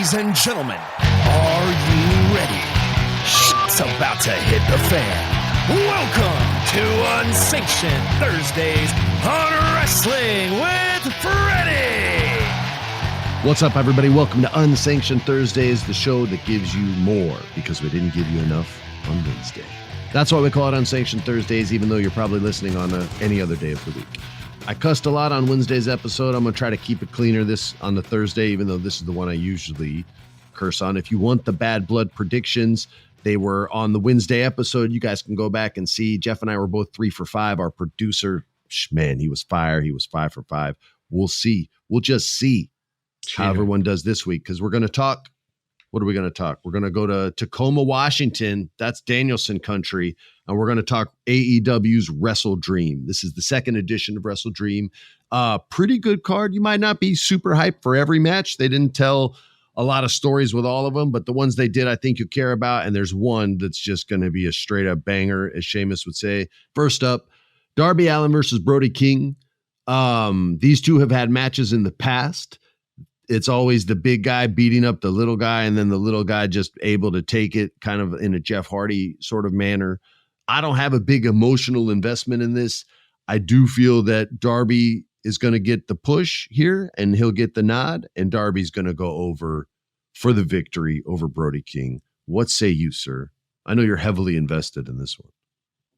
Ladies and gentlemen, are you ready? Shit's about to hit the fan. Welcome to Unsanctioned Thursdays on Wrestling with Freddie. What's up, everybody? Welcome to Unsanctioned Thursdays, the show that gives you more because we didn't give you enough on Wednesday. That's why we call it Unsanctioned Thursdays, even though you're probably listening on any other day of the week. I cussed a lot on Wednesday's episode. I'm going to try to keep it cleaner this on the Thursday, even though this is the one I usually curse on. If you want the bad blood predictions, they were on the Wednesday episode. You guys can go back and see. Jeff and I were both 3 for 5. Our producer, man, he was fire. He was 5 for 5. We'll see. We'll just see how everyone does this week, because we're going to talk. What are we going to talk? We're going to go to Tacoma, Washington. That's Danielson country. And we're going to talk AEW's WrestleDream. This is the second edition of WrestleDream. Pretty good card. You might not be super hyped for every match. They didn't tell a lot of stories with all of them, but the ones they did, I think you care about. And there's one that's just going to be a straight up banger, as Sheamus would say. First up, Darby Allin versus Brody King. These two have had matches in the past. It's always the big guy beating up the little guy, and then the little guy just able to take it kind of in a Jeff Hardy sort of manner. I don't have a big emotional investment in this. I do feel that Darby is going to get the push here, and he'll get the nod, and Darby's going to go over for the victory over Brody King. What say you, sir? I know you're heavily invested in this one.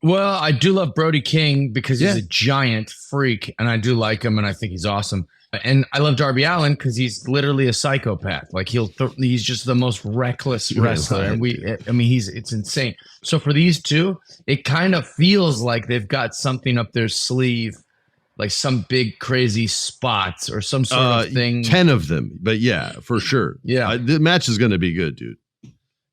Well, I do love Brody King because he's a giant freak, and I do like him, and I think he's awesome. And I love Darby Allin because he's literally a psychopath. Like he's just the most reckless wrestler, and it's insane. So for these two, it kind of feels like they've got something up their sleeve, like some big crazy spots or some sort of thing. 10 of them, but yeah, for sure. Yeah, the match is going to be good, dude.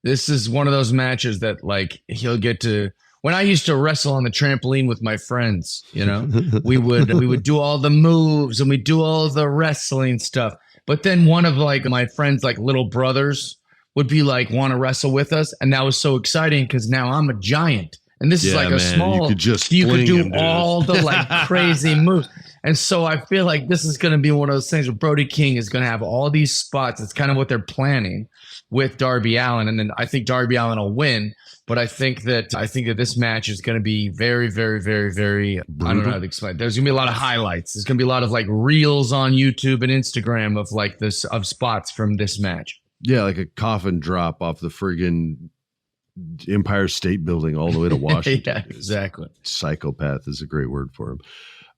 This is one of those matches that like he'll get to. When I used to wrestle on the trampoline with my friends, you know, we would do all the moves and we do all the wrestling stuff. But then one of like my friends, like little brothers, would be like, want to wrestle with us. And that was so exciting because now I'm a giant. And this is like a small, you could do all the like crazy moves. And so I feel like this is going to be one of those things where Brody King is going to have all these spots. It's kind of what they're planning with Darby Allin. And then I think Darby Allin will win. But I think that this match is going to be very, very, very, very, brutal. I don't know how to explain it. There's going to be a lot of highlights. There's going to be a lot of like reels on YouTube and Instagram of like this, of spots from this match. Yeah, like a coffin drop off the friggin' Empire State Building all the way to Washington. Yeah, exactly. Psychopath is a great word for him.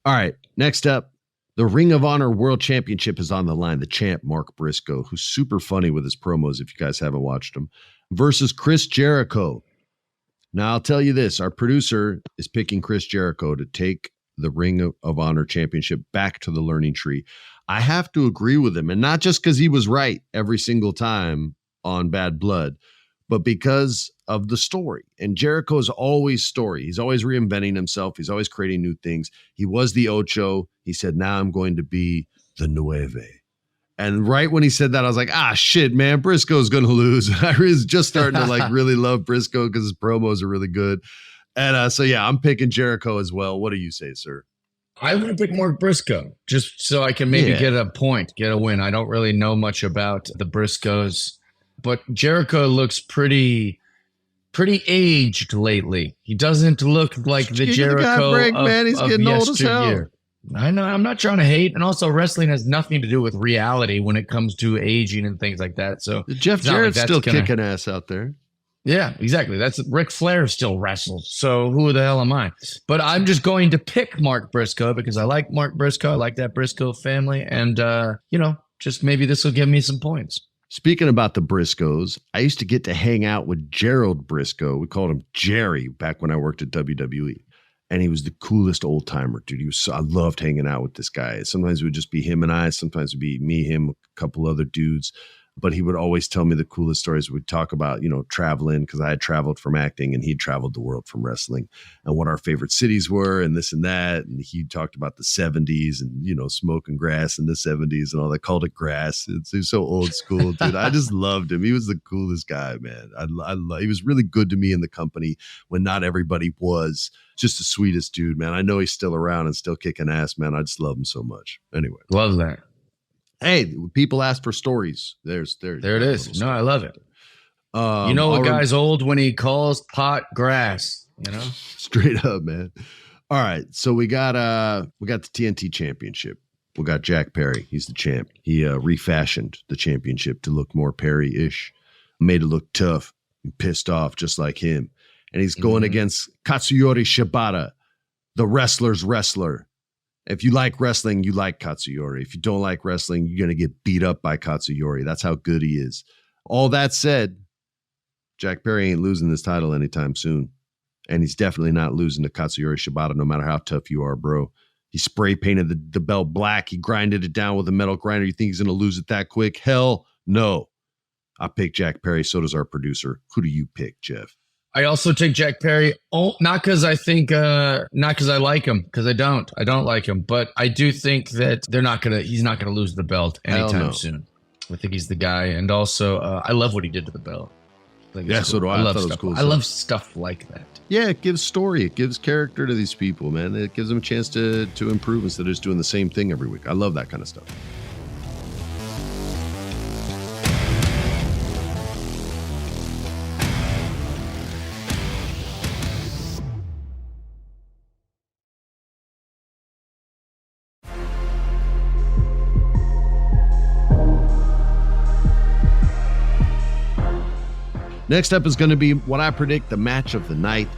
All right, next up, the Ring of Honor World Championship is on the line. The champ, Mark Briscoe, who's super funny with his promos if you guys haven't watched him, versus Chris Jericho. Now, I'll tell you this. Our producer is picking Chris Jericho to take the Ring of Honor Championship back to the Learning Tree. I have to agree with him, and not just because he was right every single time on Bad Blood, but because of the story. And Jericho's always story. He's always reinventing himself. He's always creating new things. He was the Ocho. He said, now I'm going to be the Nueve. And right when he said that, I was like, shit, man, Briscoe's going to lose. I was just starting to like really love Briscoe because his promos are really good. And so, yeah, I'm picking Jericho as well. What do you say, sir? I want to pick Mark Briscoe just so I can maybe get a win. I don't really know much about the Briscoes, but Jericho looks pretty aged lately. He doesn't look like the Jericho man. He's getting old as hell. I know. I'm not trying to hate. And also wrestling has nothing to do with reality when it comes to aging and things like that. So Jeff Jarrett's still kicking ass out there. Yeah, exactly. That's Ric Flair still wrestles. So who the hell am I? But I'm just going to pick Mark Briscoe because I like Mark Briscoe. I like that Briscoe family. And, just maybe this will give me some points. Speaking about the Briscoes, I used to get to hang out with Gerald Briscoe. We called him Jerry back when I worked at WWE. And he was the coolest old timer, dude. I loved hanging out with this guy. Sometimes it would just be him and I. Sometimes it would be me, him, a couple other dudes. But he would always tell me the coolest stories. We'd talk about, traveling because I had traveled from acting and he'd traveled the world from wrestling and what our favorite cities were and this and that. And he talked about the 70s and, smoking grass in the 70s and all that. Called it grass. It's so old school, dude. I just loved him. He was the coolest guy, man. He was really good to me in the company when not everybody was. Just the sweetest dude, man. I know he's still around and still kicking ass, man. I just love him so much. Anyway. Love that. Hey, people ask for stories. There it is. No, I love it. A guy's old when he calls pot grass, Straight up, man. All right. So we got the TNT championship. We got Jack Perry. He's the champ. He refashioned the championship to look more Perry-ish, made it look tough and pissed off just like him. And he's going against Katsuyori Shibata, the wrestler's wrestler. If you like wrestling, you like Katsuyori. If you don't like wrestling, you're going to get beat up by Katsuyori. That's how good he is. All that said, Jack Perry ain't losing this title anytime soon. And he's definitely not losing to Katsuyori Shibata, no matter how tough you are, bro. He spray painted the belt black. He grinded it down with a metal grinder. You think he's going to lose it that quick? Hell no. I picked Jack Perry. So does our producer. Who do you pick, Jeff? I also take Jack Perry. Oh, not because I think, not because I like him, because I don't like him, but I do think that he's not gonna lose the belt anytime soon. I think he's the guy, and also I love what he did to the belt. Yeah, so do I. I love stuff like that. Yeah, it gives story. It gives character to these people, man. It gives them a chance to improve instead of just doing the same thing every week. I love that kind of stuff. Next up is going to be what I predict the match of the night.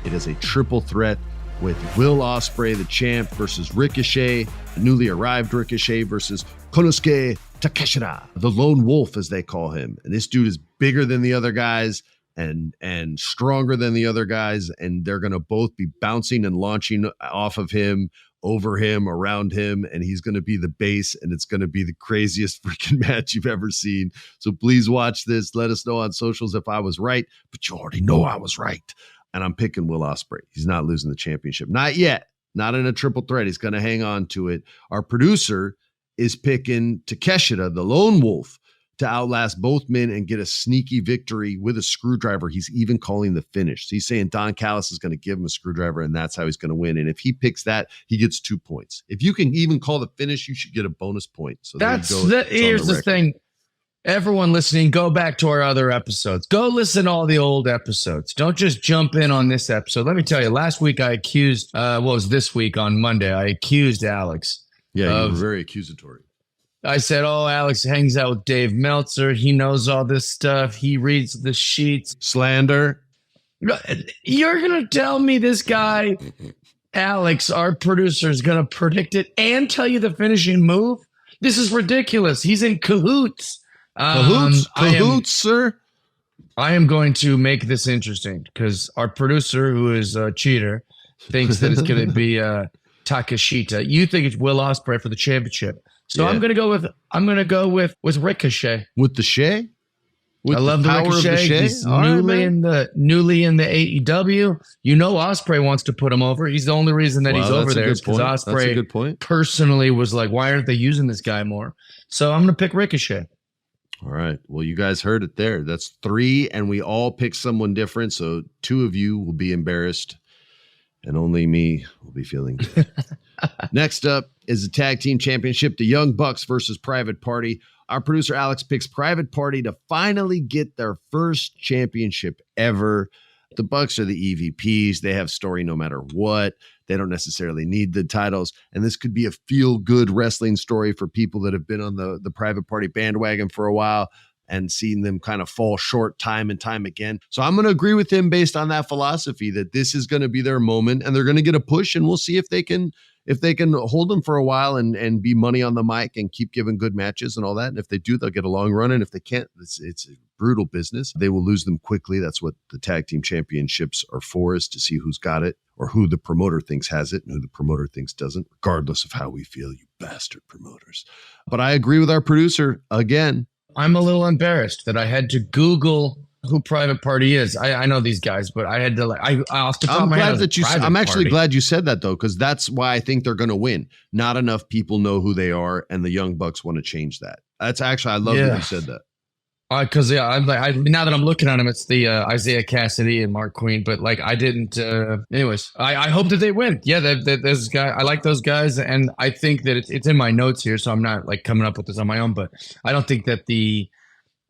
It is a triple threat with Will Ospreay, the champ, versus Ricochet, newly arrived Ricochet, versus Konosuke Takeshita, the lone wolf, as they call him. And this dude is bigger than the other guys and stronger than the other guys, and they're going to both be bouncing and launching off of him, over him, around him, and he's going to be the base, and it's going to be the craziest freaking match you've ever seen. So please watch this. Let us know on socials if I was right, but you already know I was right. And I'm picking Will Ospreay. He's not losing the championship. Not yet. Not in a triple threat. He's going to hang on to it. Our producer is picking Takeshita, the lone wolf, to outlast both men and get a sneaky victory with a screwdriver. He's even calling the finish. So he's saying Don Callis is going to give him a screwdriver, and that's how he's going to win. And if he picks that, he gets 2 points. If you can even call the finish, you should get a bonus point. So here's the thing. Everyone listening, go back to our other episodes. Go listen to all the old episodes. Don't just jump in on this episode. Let me tell you, last week I accused, this week on Monday, I accused Alex. Yeah, you were very accusatory. I said, Alex hangs out with Dave Meltzer. He knows all this stuff. He reads the sheets. Slander. You're going to tell me this guy, Alex, our producer, is going to predict it and tell you the finishing move? This is ridiculous. He's in cahoots. Cahoots, sir. I am going to make this interesting because our producer, who is a cheater, thinks that it's going to be Takeshita. You think it's Will Ospreay for the championship. So yeah. I'm gonna go with Ricochet. With the Shay? I love the Ricochet. He's newly in the AEW. Ospreay wants to put him over. He's the only reason that he's over there because Ospreay personally was like, why aren't they using this guy more? So I'm gonna pick Ricochet. All right. Well, you guys heard it there. That's 3, and we all pick someone different. So 2 of you will be embarrassed, and only me will be feeling good. Next up is the tag team championship, the Young Bucks versus Private Party. Our producer Alex picks Private Party to finally get their first championship ever. The Bucks are the EVPs. They have story no matter what. They don't necessarily need the titles. And this could be a feel-good wrestling story for people that have been on the Private Party bandwagon for a while and seen them kind of fall short time and time again. So I'm going to agree with him based on that philosophy that this is going to be their moment and they're going to get a push, and we'll see if they can hold them for a while and be money on the mic and keep giving good matches and all that. And if they do, they'll get a long run. And if they can't, it's a brutal business. They will lose them quickly. That's what the tag team championships are for, is to see who's got it or who the promoter thinks has it and who the promoter thinks doesn't, regardless of how we feel, you bastard promoters. But I agree with our producer again. I'm a little embarrassed that I had to Google who Private Party is. I know these guys, but I had to off the top of my head. I'm actually glad you said that though, because that's why I think they're going to win. Not enough people know who they are, and the Young Bucks want to change that. That's actually, I love that you said that. Because now that I'm looking at him, it's the Isaiah Cassidy and Mark Queen. But like, I didn't. Anyways, I hope that they win. Yeah, there's guy. I like those guys, and I think that it's in my notes here, so I'm not like coming up with this on my own. But I don't think that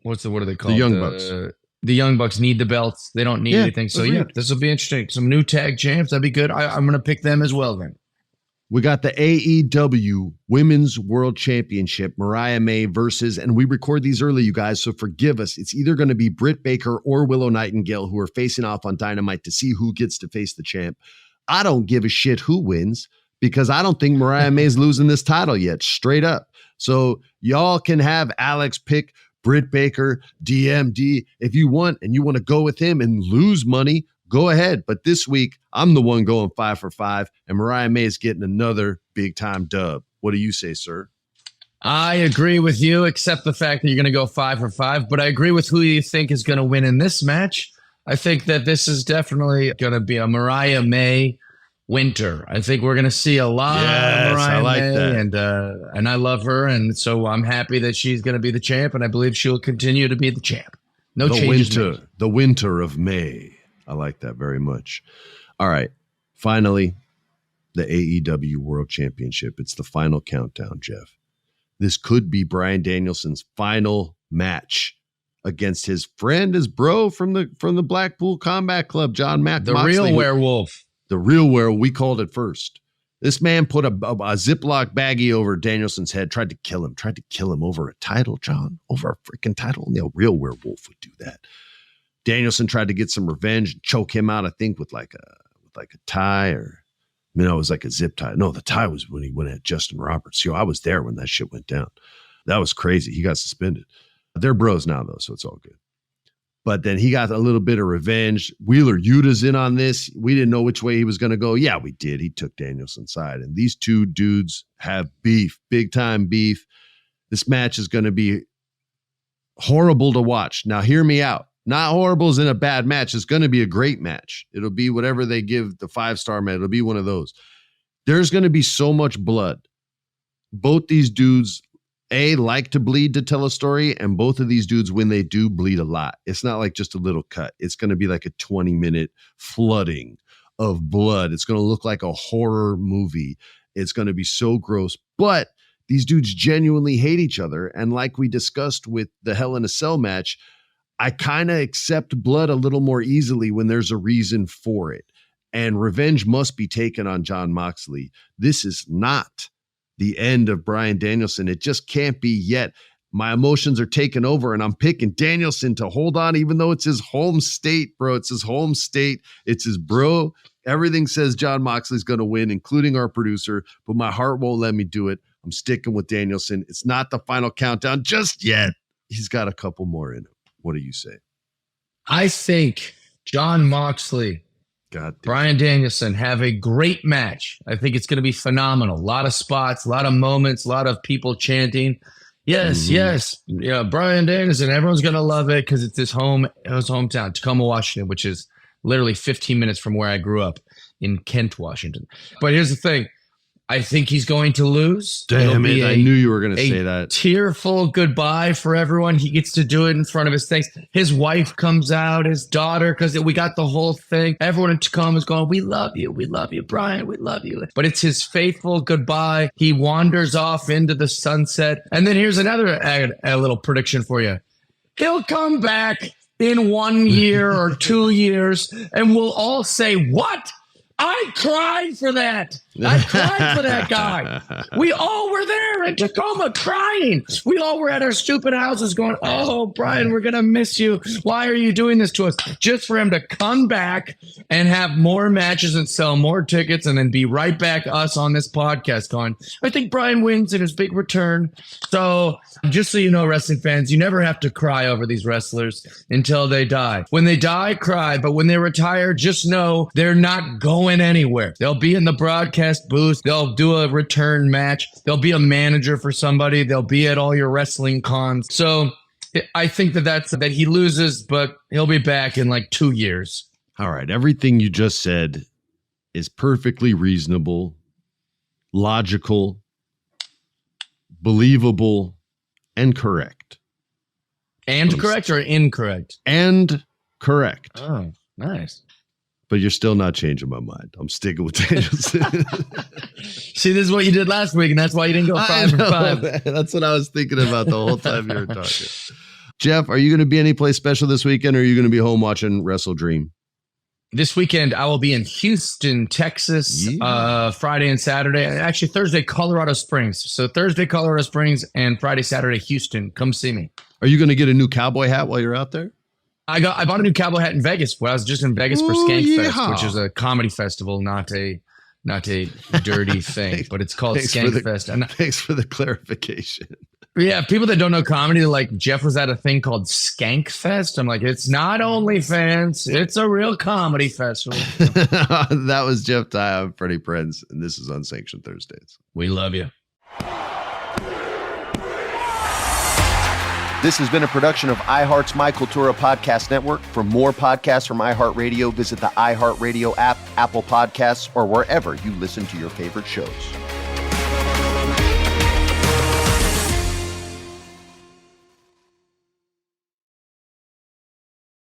what are they called? The Young Bucks. The Young Bucks need the belts. They don't need anything. So agreed. this will be interesting. Some new tag champs. That'd be good. I'm gonna pick them as well then. We got the AEW Women's World Championship, Mariah May versus, and we record these early, you guys, so forgive us. It's either going to be Britt Baker or Willow Nightingale who are facing off on Dynamite to see who gets to face the champ. I don't give a shit who wins because I don't think Mariah May's losing this title yet, straight up. So y'all can have Alex pick Britt Baker, DMD, if you want, and you want to go with him and lose money, go ahead. But this week, I'm the one going 5 for 5, and Mariah May is getting another big-time dub. What do you say, sir? I agree with you, except the fact that you're going to go 5 for 5. But I agree with who you think is going to win in this match. I think that this is definitely going to be a Mariah May winter. I think we're going to see a lot of Mariah May, that. And I love her, and so I'm happy that she's going to be the champ, and I believe she'll continue to be the champ. No changes made. The winter of May. I like that very much. All right. Finally, the AEW World Championship. It's the final countdown, Jeff. This could be Bryan Danielson's final match against his friend, his bro from the Blackpool Combat Club, John Moxley. The real werewolf. The real werewolf. We called it first. This man put a Ziploc baggie over Danielson's head, tried to kill him over a title, John, over a freaking title. And the real werewolf would do that. Danielson tried to get some revenge and choke him out, I think, with like a tie or, it was like a zip tie. No, the tie was when he went at Justin Roberts. I was there when that shit went down. That was crazy. He got suspended. They're bros now, though, so it's all good. But then he got a little bit of revenge. Wheeler Yuta's in on this. We didn't know which way he was going to go. Yeah, we did. He took Danielson's side. And these two dudes have beef, big time beef. This match is going to be horrible to watch. Now, hear me out. Not horrible as in a bad match. It's going to be a great match. It'll be whatever they give the 5-star match. It'll be one of those. There's going to be so much blood. Both these dudes, like to bleed to tell a story, and both of these dudes, when they do, bleed a lot. It's not like just a little cut. It's going to be like a 20-minute flooding of blood. It's going to look like a horror movie. It's going to be so gross. But these dudes genuinely hate each other. And like we discussed with the Hell in a Cell match, I kind of accept blood a little more easily when there's a reason for it. And revenge must be taken on John Moxley. This is not the end of Bryan Danielson. It just can't be yet. My emotions are taken over, and I'm picking Danielson to hold on, even though it's his home state, bro. It's his home state. It's his bro. Everything says John Moxley's going to win, including our producer, but my heart won't let me do it. I'm sticking with Danielson. It's not the final countdown just yet. He's got a couple more in him. What do you say? I think John Moxley, Bryan Danielson have a great match. I think it's going to be phenomenal. A lot of spots, a lot of moments, a lot of people chanting, yes, yes. Yeah, Bryan Danielson, everyone's going to love it because it's his hometown, Tacoma, Washington, which is literally 15 minutes from where I grew up in Kent, Washington. But here's the thing. I think he's going to lose. Damn it. I knew you were going to say that. Tearful goodbye for everyone. He gets to do it in front of his things. His wife comes out, his daughter, because we got the whole thing. Everyone in Tacoma is going, we love you, Bryan, we love you. But it's his faithful goodbye. He wanders off into the sunset. And then here's another a little prediction for you. He'll come back in 1 year or 2 years, and we'll all say, what? I cried for that. I cried for that guy. We all were there in Tacoma crying. We all were at our stupid houses going, oh, Bryan, we're going to miss you. Why are you doing this to us? Just for him to come back and have more matches and sell more tickets and then be right back us on this podcast going, I think Bryan wins in his big return. So just so you know, wrestling fans, you never have to cry over these wrestlers until they die. When they die, cry. But when they retire, just know they're not going anywhere. They'll be in the broadcast booth. They'll do a return match. They'll be a manager for somebody. They'll be at all your wrestling cons. So I think that he loses, but he'll be back in like 2 years. All right. Everything you just said is perfectly reasonable, logical, believable, and correct. And correct or incorrect? And correct. Oh, nice. But you're still not changing my mind. I'm sticking with Danielson. See, this is what you did last week, and that's why you didn't go 5 for 5. Man. That's what I was thinking about the whole time you were talking. Jeff, are you going to be any place special this weekend, or are you going to be home watching WrestleDream? This weekend, I will be in Houston, Texas, Friday and Saturday. Actually, Thursday, Colorado Springs. So Thursday, Colorado Springs, and Friday, Saturday, Houston. Come see me. Are you going to get a new cowboy hat while you're out there? I bought a new cowboy hat in Vegas. Well, I was just in Vegas for Skankfest, which is a comedy festival, not a dirty thing, but it's called Skankfest. Thanks for the clarification. Yeah, people that don't know comedy, like Jeff was at a thing called Skankfest. I'm like, it's not OnlyFans, it's a real comedy festival. That was Jeff Dye. I'm Freddie Prinze, and this is Unsanctioned Thursdays. We love you. This has been a production of iHeart's My Cultura Podcast Network. For more podcasts from iHeartRadio, visit the iHeartRadio app, Apple Podcasts, or wherever you listen to your favorite shows.